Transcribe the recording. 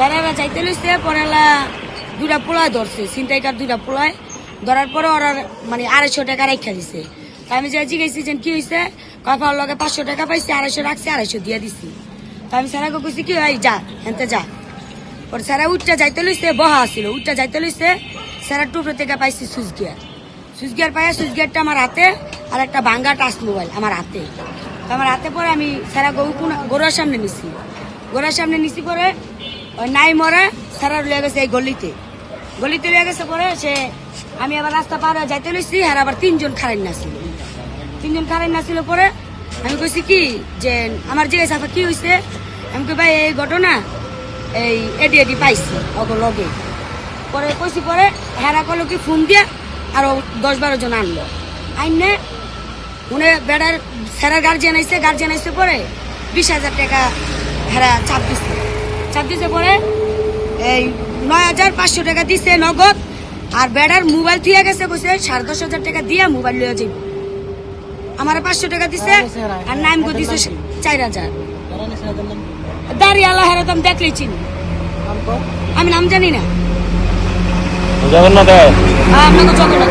স্যারেরা যাইতে লইছে পরে দুটা পোলায় ধরছে ছিনতাইকার দুটা পোলায় ধরার পরে ওরা মানে 250 টাকা রাখা দিছে। তা আমি যাই জিজ্ঞাসি যে কি হয়েছে, কাকার লগে 500 টাকা পাইছি, 250 রাখছে, 250 দিয়ে দিছি। তা আমি স্যারাকে কইছি কি ভাই যা হেনতে যা। পরে স্যারা উঠটা যাইতে লইছে, বহা আসছিল উঠটা যাইতে লইছে, স্যারা টুকরো থেকে পাইছি সুইচ গিয়ার পাইয়া সুইচ গিয়ারটা আমার হাতে আর একটা ভাঙ্গা টাচ মোবাইল আমার হাতে। আমার হাতে পরে আমি স্যারা গোড়ার সামনে নিছি পরে ওই নাই মরে স্যারা লিয়ে গেছে এই গলিতে লিয়ে গেছে পরে সে আমি আবার রাস্তা পার হয়ে যাইতে লইছি আর আবার 3 জন খারাই নাছিল পরে আমি কইছি কি যে আমার জিজ্ঞাসা কি হয়েছে, আমি কই ভাই এই ঘটনা এই এডি পাইছি ওকে লগে। পরে কইছি পরে হেরা করলো কি ফোন দিয়া আরো 10-12 জন আনলো আইনে উনি বেড়ার স্যারের গার্জিয়ান আইসে পরে 20,000 টাকা হেরা চাপ দিছে পরে এই 9,500 টাকা দিছে নগদ। আর বেড়ার মোবাইল থুয়ে গেছে কইছে 10,500 টাকা দিয়া মোবাইল লইয়া যাইব। আমার 500 টাকা দিছে আর নাম গো দিছে 4,000। দাঁড়িয়ে আল্লাহ হেরা তো আমি দেখলেই চিনি, আমি নাম জানি না। জগন্নাথ আপনাকে জগন্নাথ